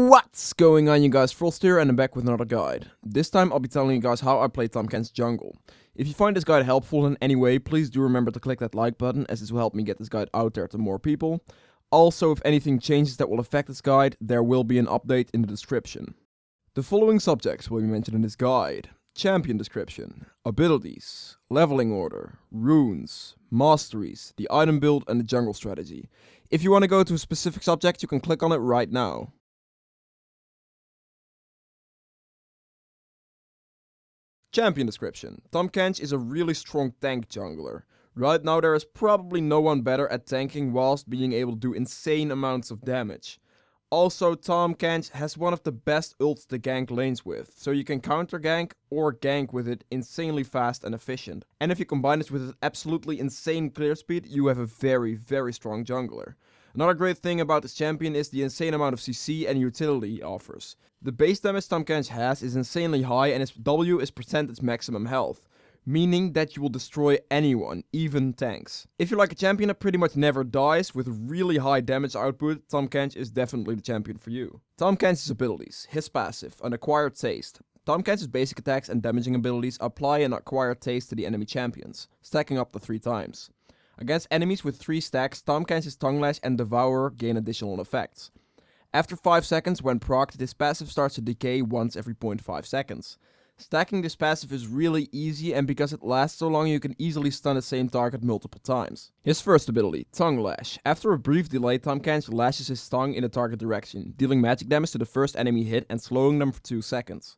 What's going on, you guys? Frost here, and I'm back with another guide. This time I'll be telling you guys how I play Tahm Kench's jungle. If you find this guide helpful in any way, please do remember to click that like button, as this will help me get this guide out there to more people. Also, if anything changes that will affect this guide, there will be an update in the description. The following subjects will be mentioned in this guide: champion description, abilities, leveling order, runes, masteries, the item build, and the jungle strategy. If you want to go to a specific subject, you can click on it right now. Champion description. Tahm Kench is a really strong tank jungler. Right now there is probably no one better at tanking whilst being able to do insane amounts of damage. Also, Tahm Kench has one of the best ults to gank lanes with, so you can counter gank or gank with it insanely fast and efficient. And if you combine this with an absolutely insane clear speed, you have a very strong jungler. Another great thing about this champion is the insane amount of CC and utility he offers. The base damage Tahm Kench has is insanely high, and his W is percentage maximum health, meaning that you will destroy anyone, even tanks. If you're like a champion that pretty much never dies with really high damage output, Tahm Kench is definitely the champion for you. Tahm Kench's abilities, his passive, an acquired taste. Tahm Kench's basic attacks and damaging abilities apply an acquired taste to the enemy champions, stacking up to 3 times. Against enemies with 3 stacks, Tahm Kench's Tongue Lash and Devourer gain additional effects. After 5 seconds, when procced, this passive starts to decay once every 0.5 seconds. Stacking this passive is really easy, and because it lasts so long, you can easily stun the same target multiple times. His first ability, Tongue Lash. After a brief delay, Tahm Kench lashes his tongue in the target direction, dealing magic damage to the first enemy hit and slowing them for 2 seconds.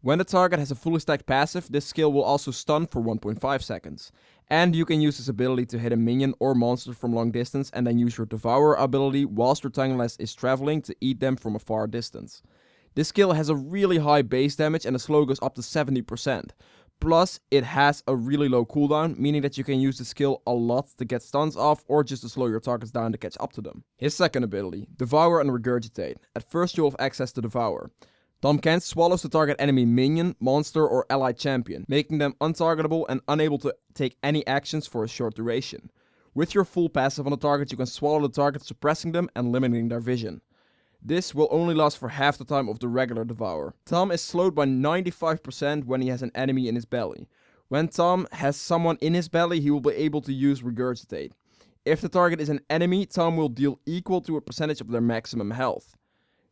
When the target has a fully stacked passive, this skill will also stun for 1.5 seconds. And you can use this ability to hit a minion or monster from long distance and then use your Devourer ability whilst your Tongue Lash is traveling to eat them from a far distance. This skill has a really high base damage and the slow goes up to 70%. Plus, it has a really low cooldown, meaning that you can use the skill a lot to get stuns off or just to slow your targets down to catch up to them. His second ability, Devour and Regurgitate. At first you'll have access to Devour. Tahm Kench swallows the target enemy minion, monster, or allied champion, making them untargetable and unable to take any actions for a short duration. With your full passive on the target, you can swallow the target, suppressing them and limiting their vision. This will only last for half the time of the regular Devour. Tahm is slowed by 95% when he has an enemy in his belly. When Tahm has someone in his belly, he will be able to use Regurgitate. If the target is an enemy, Tahm will deal equal to a percentage of their maximum health.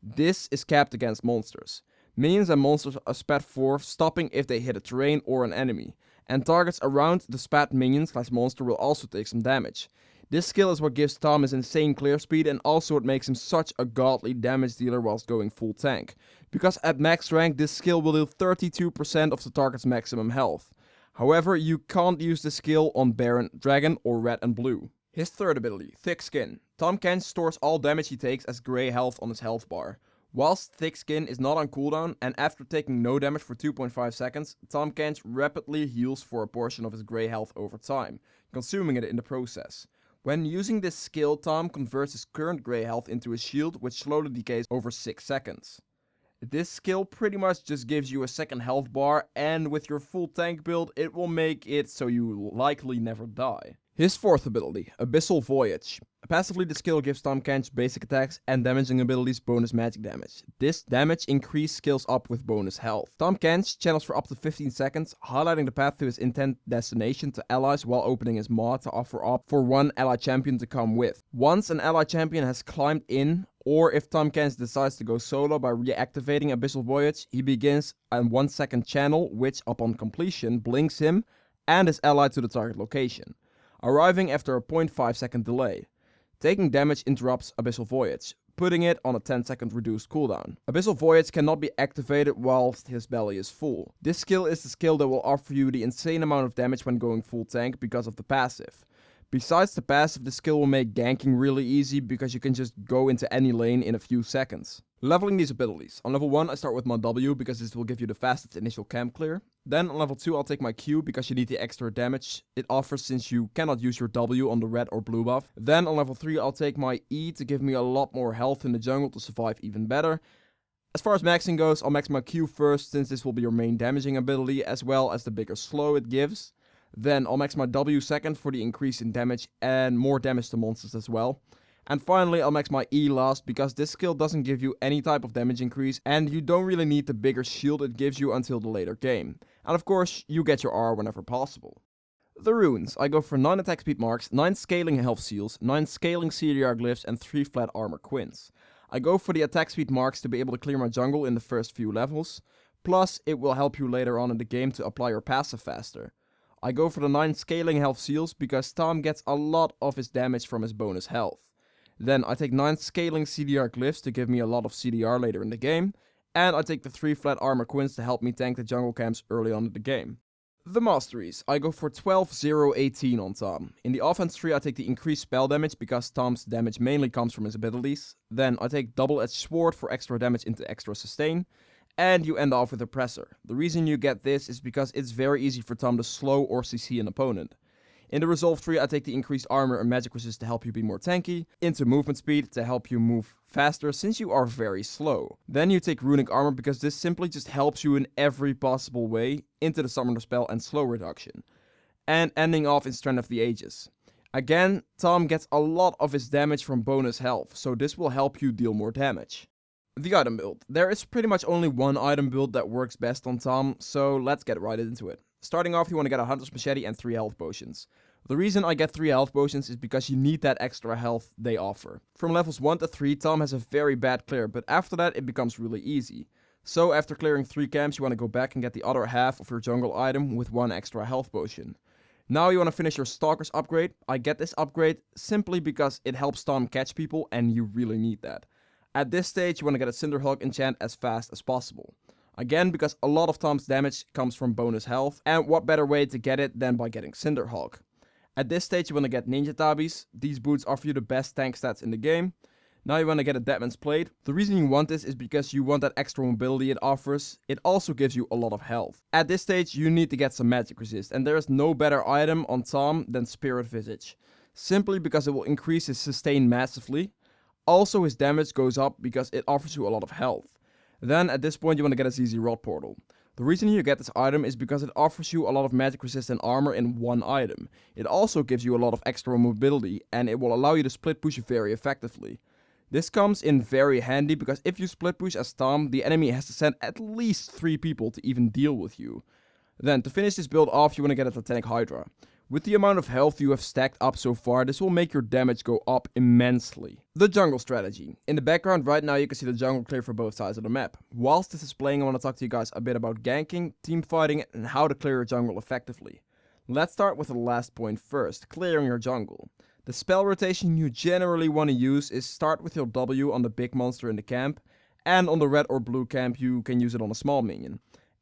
This is capped against monsters. Minions and monsters are spat for, stopping if they hit a terrain or an enemy. And targets around the spat minion/monster will also take some damage. This skill is what gives Tahm his insane clear speed, and also what makes him such a godly damage dealer whilst going full tank. Because at max rank, this skill will deal 32% of the target's maximum health. However, you can't use this skill on Baron, Dragon, or Red and Blue. His third ability, Thick Skin. Tahm Kench stores all damage he takes as grey health on his health bar. Whilst Thick Skin is not on cooldown, and after taking no damage for 2.5 seconds, Tahm Kench rapidly heals for a portion of his grey health over time, consuming it in the process. When using this skill, Tahm converts his current grey health into a shield, which slowly decays over 6 seconds. This skill pretty much just gives you a second health bar, and with your full tank build, it will make it so you likely never die. His fourth ability, Abyssal Voyage. Passively, the skill gives Tahm Kench basic attacks and damaging abilities bonus magic damage. This damage increase scales up with bonus health. Tahm Kench channels for up to 15 seconds, highlighting the path to his intent destination to allies while opening his maw to offer up for one allied champion to come with. Once an allied champion has climbed in, or if Tahm Kench decides to go solo by reactivating Abyssal Voyage, he begins a 1-second channel which, upon completion, blinks him and his ally to the target location, arriving after a 0.5 second delay. Taking damage interrupts Abyssal Voyage, putting it on a 10-second reduced cooldown. Abyssal Voyage cannot be activated whilst his belly is full. This skill is the skill that will offer you the insane amount of damage when going full tank because of the passive. Besides the passive, the skill will make ganking really easy because you can just go into any lane in a few seconds. Leveling these abilities. On level 1 I start with my W because this will give you the fastest initial camp clear. Then on level 2 I'll take my Q because you need the extra damage it offers since you cannot use your W on the red or blue buff. Then on level 3 I'll take my E to give me a lot more health in the jungle to survive even better. As far as maxing goes, I'll max my Q first since this will be your main damaging ability as well as the bigger slow it gives. Then I'll max my W second for the increase in damage and more damage to monsters as well. And finally, I'll max my E last because this skill doesn't give you any type of damage increase and you don't really need the bigger shield it gives you until the later game. And of course, you get your R whenever possible. The runes. I go for 9 attack speed marks, 9 scaling health seals, 9 scaling CDR glyphs and 3 flat armor quints. I go for the attack speed marks to be able to clear my jungle in the first few levels, plus it will help you later on in the game to apply your passive faster. I go for the 9 scaling health seals because Tahm gets a lot of his damage from his bonus health. Then I take 9 scaling CDR glyphs to give me a lot of CDR later in the game, and I take the 3 flat armor quints to help me tank the jungle camps early on in the game. The Masteries. I go for 12, 0, 18 on Tahm. In the offense tree I take the increased spell damage because Tahm's damage mainly comes from his abilities. Then I take double-edged sword for extra damage into extra sustain. And you end off with Oppressor. The reason you get this is because it's very easy for Tahm to slow or CC an opponent. In the resolve tree I take the increased armor and magic resist to help you be more tanky, into movement speed to help you move faster since you are very slow. Then you take runic armor because this simply just helps you in every possible way, into the summoner spell and slow reduction. And ending off in Strength of the Ages. Again, Tahm gets a lot of his damage from bonus health, so this will help you deal more damage. The item build. There is pretty much only one item build that works best on Tahm, so let's get right into it. Starting off, you want to get a Hunter's Machete and 3 health potions. The reason I get 3 health potions is because you need that extra health they offer. From levels 1 to 3, Tahm has a very bad clear, but after that it becomes really easy. So after clearing 3 camps, you want to go back and get the other half of your jungle item with 1 extra health potion. Now you want to finish your Stalker's upgrade. I get this upgrade simply because it helps Tahm catch people and you really need that. At this stage, you want to get a Cinderhulk enchant as fast as possible. Again, because a lot of Tahm's damage comes from bonus health, and what better way to get it than by getting Cinderhulk. At this stage you want to get Ninja Tabis. These boots offer you the best tank stats in the game. Now you want to get a Deadman's Plate. The reason you want this is because you want that extra mobility it offers. It also gives you a lot of health. At this stage you need to get some magic resist, and there is no better item on Tahm than Spirit Visage. Simply because it will increase his sustain massively. Also his damage goes up because it offers you a lot of health. Then at this point you want to get a ZZ Rod Portal. The reason you get this item is because it offers you a lot of magic resistant armor in one item. It also gives you a lot of extra mobility and it will allow you to split push very effectively. This comes in very handy because if you split push as Tahm, the enemy has to send at least 3 people to even deal with you. Then to finish this build off you want to get a Titanic Hydra. With the amount of health you have stacked up so far, this will make your damage go up immensely. The jungle strategy. In the background right now you can see the jungle clear for both sides of the map. Whilst this is playing I want to talk to you guys a bit about ganking, team fighting and how to clear your jungle effectively. Let's start with the last point first, clearing your jungle. The spell rotation you generally want to use is start with your W on the big monster in the camp, and on the red or blue camp you can use it on a small minion.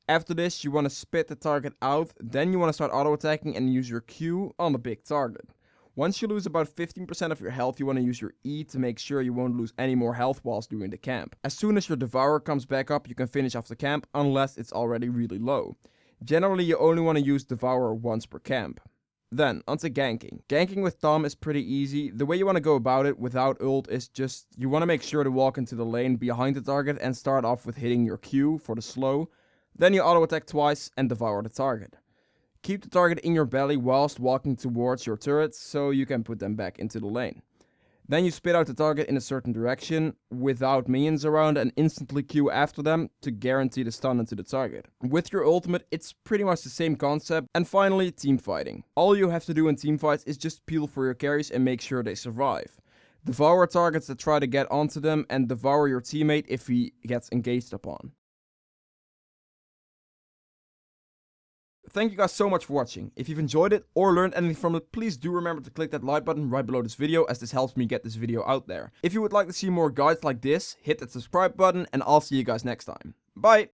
After this, you want to spit the target out, then you want to start auto-attacking and use your Q on the big target. Once you lose about 15% of your health, you want to use your E to make sure you won't lose any more health whilst doing the camp. As soon as your Devourer comes back up, you can finish off the camp, unless it's already really low. Generally, you only want to use Devourer once per camp. Then, onto ganking. Ganking with Tahm is pretty easy. The way you want to go about it without ult is just, you want to make sure to walk into the lane behind the target and start off with hitting your Q for the slow. Then you auto-attack twice and devour the target. Keep the target in your belly whilst walking towards your turrets so you can put them back into the lane. Then you spit out the target in a certain direction without minions around and instantly Q after them to guarantee the stun into the target. With your ultimate it's pretty much the same concept. And finally, team fighting. All you have to do in team fights is just peel for your carries and make sure they survive. Devour targets that try to get onto them and devour your teammate if he gets engaged upon. Thank you guys so much for watching. If you've enjoyed it or learned anything from it, please do remember to click that like button right below this video as this helps me get this video out there. If you would like to see more guides like this, hit that subscribe button and I'll see you guys next time. Bye!